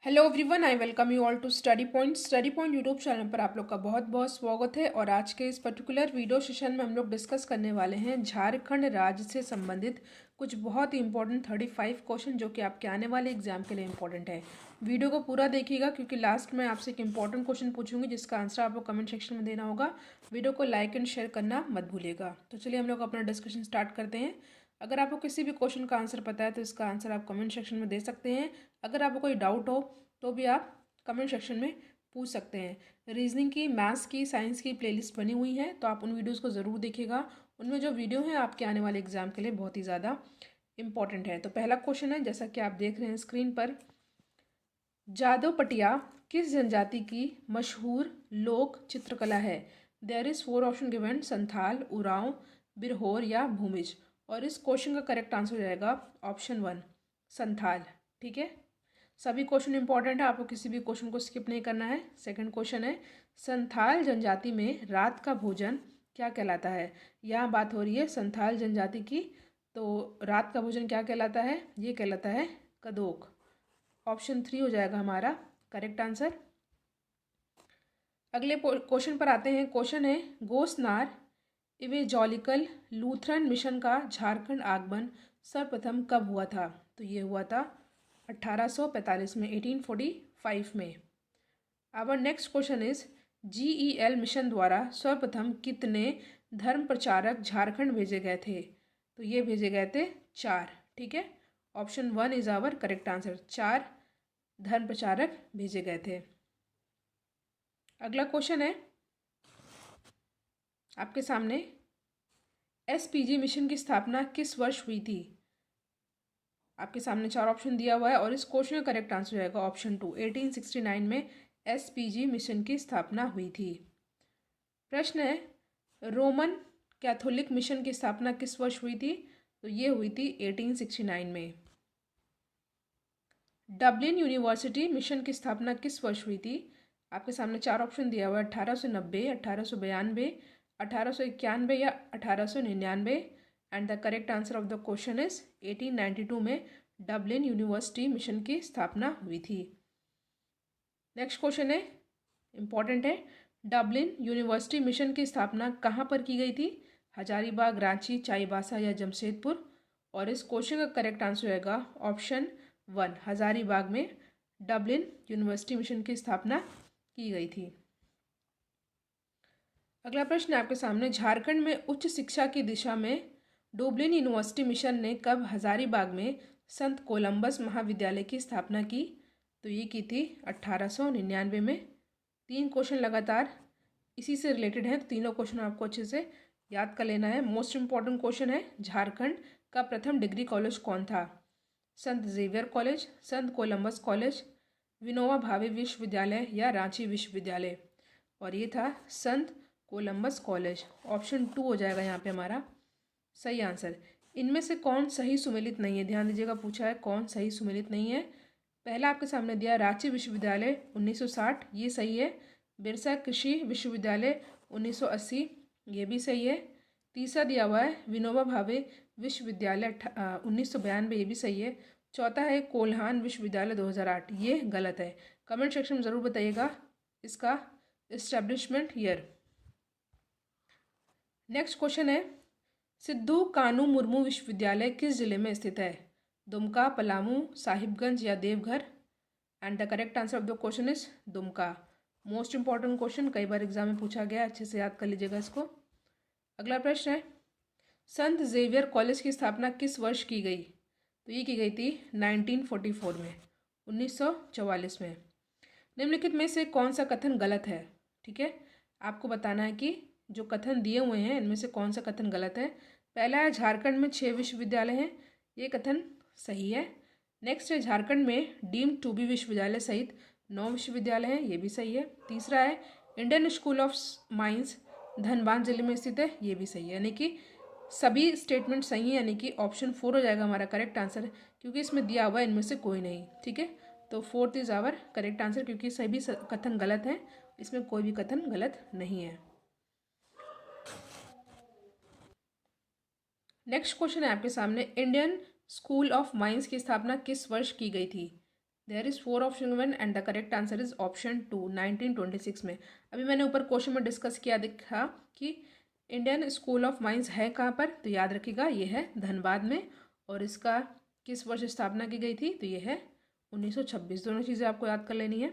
Hello everyone, I welcome you all to study point YouTube channel पर आप लोग का बहुत बहुत स्वागत है। और आज के इस पर्टिकुलर वीडियो सेशन में हम लोग डिस्कस करने वाले हैं झारखंड राज्य से संबंधित कुछ बहुत ही इंपॉर्टेंट 35 क्वेश्चन जो कि आपके आने वाले एग्जाम के लिए इंपॉर्टेंट है। वीडियो को पूरा देखिएगा क्योंकि लास्ट में आपसे एक इंपॉर्टेंट क्वेश्चन पूछूंगी जिसका आंसर आपको कमेंट सेक्शन में देना होगा। वीडियो को लाइक एंड शेयर करना मत भूलिएगा। तो चलिए हम लोग अपना डिस्कशन स्टार्ट करते हैं। अगर आपको किसी भी क्वेश्चन का आंसर पता है तो इसका आंसर आप कमेंट सेक्शन में दे सकते हैं। अगर आपको कोई डाउट हो तो भी आप कमेंट सेक्शन में पूछ सकते हैं। रीजनिंग की, मैथ्स की, साइंस की प्लेलिस्ट बनी हुई है तो आप उन वीडियोस को ज़रूर देखिएगा। उनमें जो वीडियो हैं आपके आने वाले एग्जाम के लिए बहुत ही ज़्यादा इंपॉर्टेंट है। तो पहला क्वेश्चन है जैसा कि आप देख रहे हैं स्क्रीन पर, जादव पटिया किस जनजाति की मशहूर लोक चित्रकला है? There is 4 option given, Santhal, Oraon, Birhor या भूमिज। और इस क्वेश्चन का करेक्ट आंसर हो जाएगा ऑप्शन 1, संथाल। ठीक है, सभी क्वेश्चन इंपॉर्टेंट है, आपको किसी भी क्वेश्चन को स्किप नहीं करना है। सेकंड क्वेश्चन है, संथाल जनजाति में रात का भोजन क्या कहलाता है? यहाँ बात हो रही है संथाल जनजाति की, तो रात का भोजन क्या कहलाता है? ये कहलाता है कदोक। ऑप्शन 3 हो जाएगा हमारा करेक्ट आंसर। अगले क्वेश्चन पर आते हैं। क्वेश्चन है, गोसनार इवेंजेलिकल लूथरन मिशन का झारखंड आगमन सर्वप्रथम कब हुआ था? तो ये हुआ था 1845 में, 1845 में। Our next question is, GEL mission द्वारा सर्वप्रथम कितने धर्म प्रचारक झारखंड भेजे गए थे? तो ये भेजे गए थे 4। ठीक है, option 1 is our correct answer. 4 धर्म प्रचारक भेजे गए थे। अगला क्वेश्चन है आपके सामने, SPG मिशन की स्थापना किस वर्ष हुई थी? आपके सामने 4 ऑप्शन दिया हुआ है और इस क्वेश्चन का करेक्ट आंसर हो जाएगा ऑप्शन 2, 1869 में SPG मिशन की स्थापना हुई थी। प्रश्न है, रोमन कैथोलिक मिशन की स्थापना किस वर्ष हुई थी? तो ये हुई थी 1869 में। डबलिन यूनिवर्सिटी मिशन की स्थापना किस वर्ष हुई थी? आपके सामने 4 ऑप्शन दिया हुआ है, 1890, 1892, 1891 या 1899। And the correct answer of the question is 1892 में डबलिन यूनिवर्सिटी मिशन की स्थापना हुई थी। नेक्स्ट क्वेश्चन है, इंपॉर्टेंट है, डबलिन यूनिवर्सिटी मिशन की स्थापना कहाँ पर की गई थी? हजारीबाग, रांची, चाईबासा या जमशेदपुर। और इस क्वेश्चन का करेक्ट आंसर होगा ऑप्शन 1, हजारीबाग में डबलिन यूनिवर्सिटी मिशन की स्थापना की गई थी। अगला प्रश्न आपके सामने, झारखंड में उच्च शिक्षा की दिशा में डुबलिन यूनिवर्सिटी मिशन ने कब हजारीबाग में संत कोलंबस महाविद्यालय की स्थापना की? तो ये की थी 1899 में। 3 क्वेश्चन लगातार इसी से रिलेटेड हैं, तो तीनों क्वेश्चन आपको अच्छे से याद कर लेना है। मोस्ट इंपॉर्टेंट क्वेश्चन है, झारखंड का प्रथम डिग्री कॉलेज कौन था? संत जेवियर कॉलेज, संत कोलंबस कॉलेज, विनोबा भावे विश्वविद्यालय या रांची विश्वविद्यालय। और ये था संत कोलंबस कॉलेज। ऑप्शन 2 हो जाएगा यहाँ पे हमारा सही आंसर। इनमें से कौन सही सुमेलित नहीं है? ध्यान दीजिएगा, पूछा है कौन सही सुमेलित नहीं है। पहला आपके सामने दिया रांची विश्वविद्यालय 1960, ये सही है। बिरसा कृषि विश्वविद्यालय 1980, ये भी सही है। तीसरा दिया हुआ है विनोबा भावे विश्वविद्यालय 1992, ये भी सही है। चौथा है कोल्हान विश्वविद्यालय 2008, ये गलत है। कमेंट सेक्शन में ज़रूर बताइएगा इसका इस्टेब्लिशमेंट ईयर। नेक्स्ट क्वेश्चन है, सिद्धू कानू मुर्मू विश्वविद्यालय किस जिले में स्थित है? दुमका, पलामू, साहिबगंज या Deoghar. And the correct answer of the question is Dumka. Most important question, कई बार एग्जाम में पूछा गया, अच्छे से याद कर लीजिएगा इसको। अगला प्रश्न है, संत जेवियर कॉलेज की स्थापना किस वर्ष की गई? तो ये की गई थी 1944 में, 1944 में। निम्नलिखित में से कौन सा कथन गलत है? ठीक है, आपको बताना है कि जो कथन दिए हुए हैं इनमें से कौन सा कथन गलत है। पहला है झारखंड में 6 विश्वविद्यालय हैं, ये कथन सही है। नेक्स्ट है झारखंड में डीम्ड टू बी विश्वविद्यालय सहित 9 विश्वविद्यालय हैं, ये भी सही है। तीसरा है Indian school of mines Dhanbad जिले में स्थित है, ये भी सही है। यानी कि सभी स्टेटमेंट सही है, यानी कि ऑप्शन 4 हो जाएगा हमारा करेक्ट आंसर, क्योंकि इसमें दिया हुआ है इनमें से कोई नहीं। ठीक है, तो 4th is our correct answer, क्योंकि सभी कथन गलत हैं, इसमें कोई भी कथन गलत नहीं है। नेक्स्ट क्वेश्चन है आपके सामने, इंडियन स्कूल ऑफ माइंस की स्थापना किस वर्ष की गई थी? There is 4 option given and the correct answer is option 2, 1926 में। अभी मैंने ऊपर क्वेश्चन में डिस्कस किया दिखा कि इंडियन स्कूल ऑफ माइंस है कहाँ पर, तो याद रखिएगा ये है धनबाद में, और इसका किस वर्ष स्थापना की गई थी, तो ये है 1926। दोनों चीज़ें आपको याद कर लेनी है,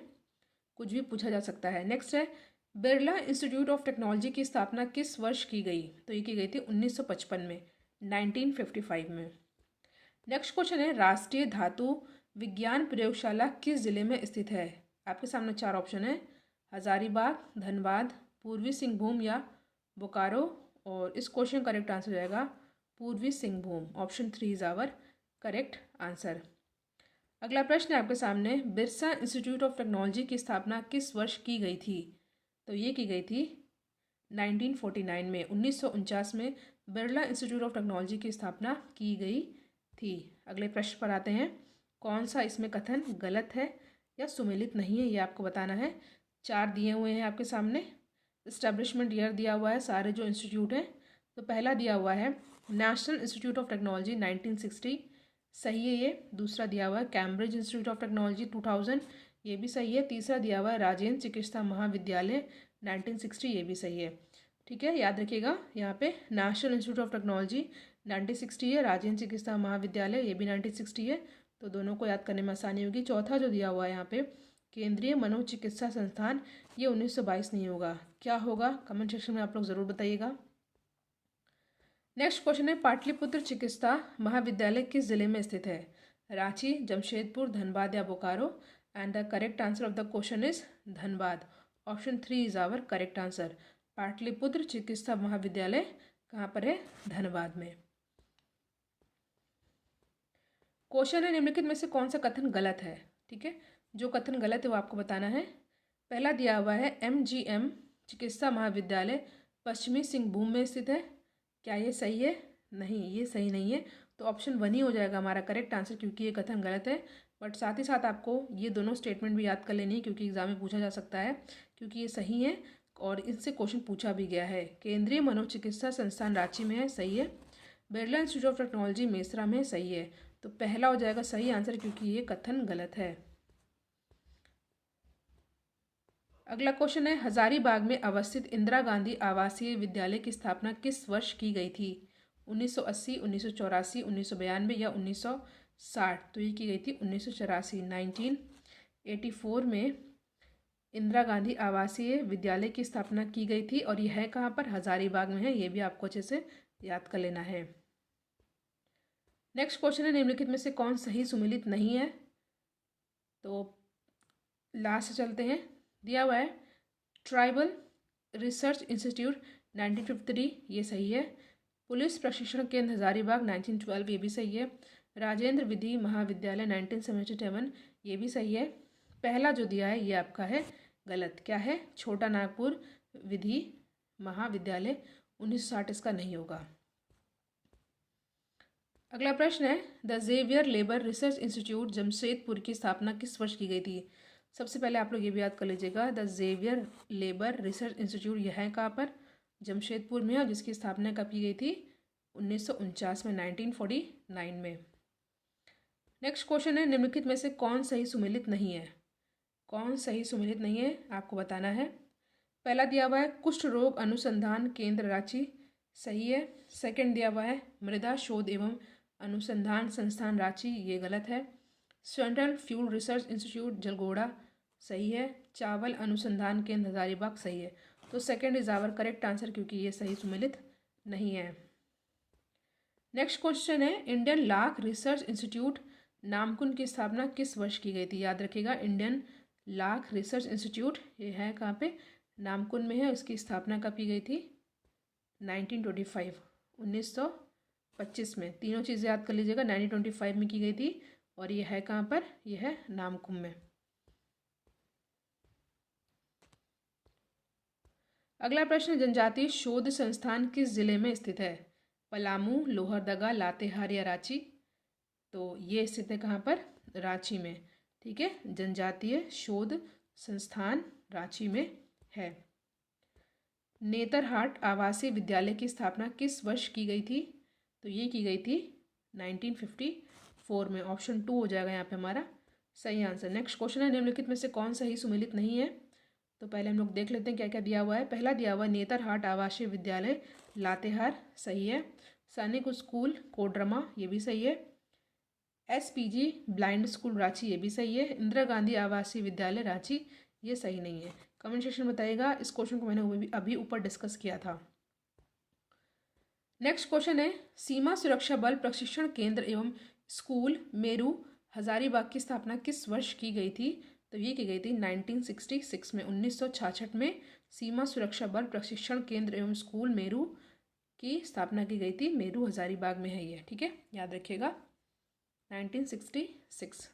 कुछ भी पूछा जा सकता है। नेक्स्ट है बिरला इंस्टीट्यूट ऑफ टेक्नोलॉजी की स्थापना किस वर्ष की गई, तो ये की गई थी 1955 में, 1955 में। नेक्स्ट क्वेश्चन है राष्ट्रीय धातु विज्ञान प्रयोगशाला किस जिले में स्थित है। आपके सामने 4 ऑप्शन है, हजारीबाग, धनबाद, पूर्वी सिंहभूम या बोकारो, और इस क्वेश्चन का करेक्ट आंसर हो जाएगा पूर्वी Singhbhum. Option 3 is our correct answer. अगला प्रश्न है आपके सामने, बिरसा इंस्टीट्यूट ऑफ टेक्नोलॉजी की स्थापना किस वर्ष की गई थी, तो ये की गई थी 1949 में, 1949 में बिरला इंस्टीट्यूट ऑफ टेक्नोलॉजी की स्थापना की गई थी। अगले प्रश्न पर आते हैं, कौन सा इसमें कथन गलत है या सुमेलित नहीं है, ये आपको बताना है। 4 दिए हुए हैं आपके सामने, इस्टेब्लिशमेंट ईयर दिया हुआ है सारे जो इंस्टीट्यूट हैं। तो पहला दिया हुआ है नेशनल इंस्टीट्यूट ऑफ टेक्नोलॉजी 1960, सही है ये। दूसरा दिया हुआ है कैम्ब्रिज इंस्टीट्यूट ऑफ टेक्नोलॉजी 2000, ये भी सही है। तीसरा दिया हुआ है राजेंद्र चिकित्सा महाविद्यालय 1960, ये भी सही है। ठीक है, याद रखिएगा यहाँ पे नेशनल इंस्टीट्यूट ऑफ टेक्नोलॉजी 1960 है, राजेंद्र चिकित्सा महाविद्यालय ये भी 1960 है, तो दोनों को याद करने में आसानी होगी। चौथा जो दिया हुआ है यहाँ पे केंद्रीय मनोचिकित्सा संस्थान, ये 1922 नहीं होगा, क्या होगा कमेंट सेक्शन में आप लोग ज़रूर बताइएगा। नेक्स्ट क्वेश्चन है पाटलिपुत्र चिकित्सा महाविद्यालय किस जिले में स्थित है, रांची, जमशेदपुर, धनबाद या Bokaro, and the correct answer of the question is Dhanbad. Option 3 is our correct answer. Pataliputra चिकित्सा महाविद्यालय कहाँ पर है, धनबाद में। क्वेश्चन है निम्नलिखित में से कौन सा कथन गलत है। ठीक है, जो कथन गलत है वो आपको बताना है। पहला दिया हुआ है MGM चिकित्सा महाविद्यालय पश्चिमी सिंहभूम में स्थित है, क्या ये सही है, नहीं ये सही नहीं है, तो ऑप्शन 1 ही हो जाएगा हमारा करेक्ट आंसर, क्योंकि ये कथन गलत है। बट साथ ही साथ आपको ये दोनों स्टेटमेंट भी याद कर लेनी है, क्योंकि एग्जाम में पूछा जा सकता है, क्योंकि ये सही है और इनसे क्वेश्चन पूछा भी गया है। केंद्रीय मनोचिकित्सा संस्थान रांची में है, सही है। Birla institute of technology Mesra में, सही है। तो पहला हो जाएगा सही आंसर, क्योंकि ये कथन गलत है। अगला क्वेश्चन है हजारीबाग में अवस्थित इंदिरा गांधी आवासीय विद्यालय की स्थापना किस वर्ष की गई थी, 1980, 1984, 1992 या 1960, तो ये की गई थी 1984, 1984 में इंदिरा गांधी आवासीय विद्यालय की स्थापना की गई थी, और यह है कहाँ पर, हजारीबाग में है, ये भी आपको अच्छे से याद कर लेना है। नेक्स्ट क्वेश्चन है निम्नलिखित में से कौन सही सुमेलित नहीं है, तो लास्ट चलते हैं। दिया हुआ है ट्राइबल रिसर्च इंस्टीट्यूट 1953, ये सही है। पुलिस प्रशिक्षण केंद्र हजारीबाग 1912, ये भी सही है। राजेंद्र विधि महाविद्यालय 1977, ये भी सही है। पहला जो दिया है ये आपका है गलत, क्या है, छोटा नागपुर विधि महाविद्यालय 1960, इसका नहीं होगा। अगला प्रश्न है the Xavier labour research institute Jamshedpur की स्थापना किस वर्ष की गई थी। सबसे पहले आप लोग ये भी याद कर लीजिएगा, the Xavier labour research institute यह है कहाँ पर, जमशेदपुर में, और जिसकी स्थापना कब की गई थी, 1949 में, 1949 में। नेक्स्ट क्वेश्चन है निम्नलिखित में से कौन सही सुमेलित नहीं है, कौन सही सुमेलित नहीं है आपको बताना है। पहला दिया हुआ है कुष्ठ रोग अनुसंधान केंद्र रांची, सही है। सेकंड दिया हुआ है मृदा शोध एवं अनुसंधान संस्थान रांची, ये गलत है। Central fuel research institute Jalgora, सही है। चावल अनुसंधान केंद्र हजारीबाग, सही है। तो second is our correct answer, क्योंकि ये सही सुमेलित नहीं है। नेक्स्ट क्वेश्चन है Indian lac research institute Namkum की स्थापना किस वर्ष की गई थी। याद रखिएगा इंडियन लाख रिसर्च इंस्टीट्यूट ये है कहाँ पे, नामकुम में है, उसकी स्थापना कब की गई थी, 1925, 1925 में। तीनों चीज़ें याद कर लीजिएगा, 1925 में की गई थी, और ये है कहाँ पर, यह है नामकुम में। अगला प्रश्न जनजातीय शोध संस्थान किस जिले में स्थित है, पलामू, लोहरदगा, लातेहार या रांची, तो ये स्थित है कहाँ पर, रांची में। ठीक है, जनजातीय शोध संस्थान रांची में है। नेतरहाट आवासीय विद्यालय की स्थापना किस वर्ष की गई थी, तो ये की गई थी 1954 में। ऑप्शन 2 हो जाएगा यहाँ पे हमारा सही आंसर। नेक्स्ट क्वेश्चन है, निम्नलिखित में से कौन सही सुमेलित नहीं है? तो पहले हम लोग देख लेते हैं क्या क्या दिया हुआ है। पहला दिया हुआ है नेतरहाट आवासीय विद्यालय लातेहार, सही है। सैनिक स्कूल कोडरमा, ये भी सही है। SPG ब्लाइंड स्कूल रांची, ये भी सही है। इंदिरा गांधी आवासीय विद्यालय रांची, ये सही नहीं है। कमेंट सेक्शन में बताइएगा। इस क्वेश्चन को मैंने अभी ऊपर डिस्कस किया था। नेक्स्ट क्वेश्चन है, सीमा सुरक्षा बल प्रशिक्षण केंद्र एवं स्कूल मेरू हजारीबाग की स्थापना किस वर्ष की गई थी? तो ये की गई थी 1966 में, 1966 में सीमा सुरक्षा बल प्रशिक्षण केंद्र एवं स्कूल मेरू की स्थापना की गई थी। मेरू हजारीबाग में है ये, ठीक है, याद रखिएगा, 1966।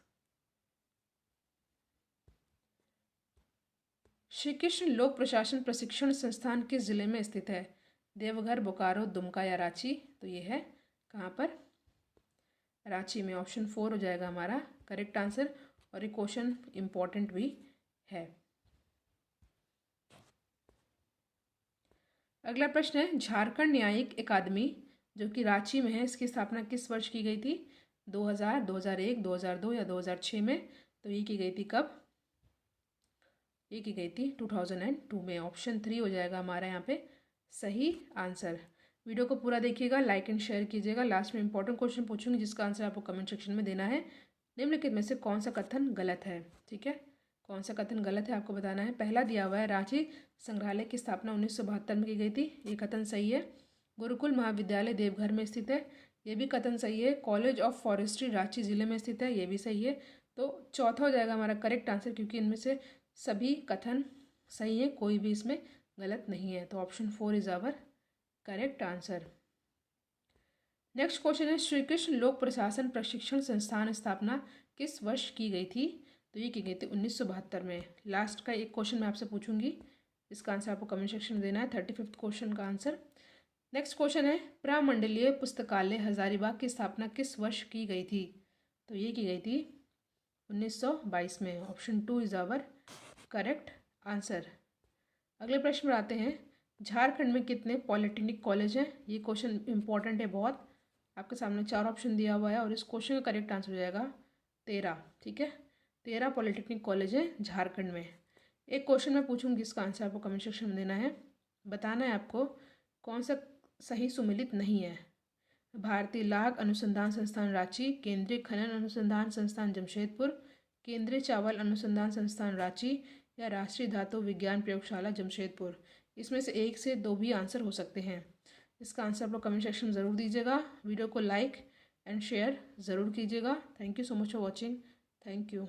श्री कृष्ण लोक प्रशासन प्रशिक्षण संस्थान किस जिले में स्थित है? देवघर, बोकारो, दुमका या रांची? तो ये है कहाँ पर? रांची में। ऑप्शन 4 हो जाएगा हमारा करेक्ट आंसर। और ये क्वेश्चन इम्पोर्टेंट भी है। अगला प्रश्न है, झारखंड न्यायिक अकादमी जो कि रांची में है, इसकी स्थापना किस वर्ष की गई थी? 2000, 2001, 2002 या 2006 में? तो ये की गई थी कब? ये की गई थी 2002 में। ऑप्शन 3 हो जाएगा हमारा यहाँ पे सही आंसर। वीडियो को पूरा देखिएगा, लाइक एंड शेयर कीजिएगा। लास्ट में इंपॉर्टेंट क्वेश्चन पूछूंगी जिसका आंसर आपको कमेंट सेक्शन में देना है। निम्नलिखित में से कौन सा कथन गलत है? ठीक है, कौन सा कथन गलत है आपको बताना है। पहला दिया हुआ है, रांची संग्रहालय की स्थापना 1972 में की गई थी, ये कथन सही है। गुरुकुल महाविद्यालय देवघर में स्थित है, ये भी कथन सही है। कॉलेज ऑफ फॉरेस्ट्री रांची जिले में स्थित है, ये भी सही है। तो चौथा हो जाएगा हमारा करेक्ट आंसर, क्योंकि इनमें से सभी कथन सही है, कोई भी इसमें गलत नहीं है। तो option 4 is our correct answer. Next question है, श्री कृष्ण लोक प्रशासन प्रशिक्षण संस्थान स्थापना किस वर्ष की गई थी? तो ये की गई थी 1972 में। लास्ट का एक क्वेश्चन मैं आपसे पूछूंगी, इसका आंसर आपको कमेंट सेक्शन में देना है, 35th क्वेश्चन का आंसर। नेक्स्ट क्वेश्चन है, प्रमंडलीय पुस्तकालय हजारीबाग की स्थापना किस वर्ष की गई थी? तो ये की गई थी 1922 में। Option 2 is our correct answer. अगले प्रश्न पर आते हैं, झारखंड में कितने पॉलिटेक्निक कॉलेज हैं? ये क्वेश्चन इंपॉर्टेंट है बहुत। आपके सामने 4 ऑप्शन दिया हुआ है और इस क्वेश्चन का करेक्ट आंसर हो जाएगा 13, ठीक है। 13 पॉलिटेक्निक कॉलेज है झारखंड में। एक क्वेश्चन मैं पूछूंगी, इसका आंसर आपको कमेंट सेक्शन में देना है। बताना है आपको कौन सा सही सुमेलित नहीं है। भारतीय लाख अनुसंधान संस्थान रांची, केंद्रीय खनन अनुसंधान संस्थान जमशेदपुर, केंद्रीय चावल अनुसंधान संस्थान रांची या राष्ट्रीय धातु विज्ञान प्रयोगशाला जमशेदपुर? इसमें से एक से दो भी आंसर हो सकते हैं। इसका आंसर आप लोग कमेंट सेक्शन में ज़रूर दीजिएगा। वीडियो को लाइक एंड शेयर ज़रूर कीजिएगा। Thank you so much for watching. Thank you.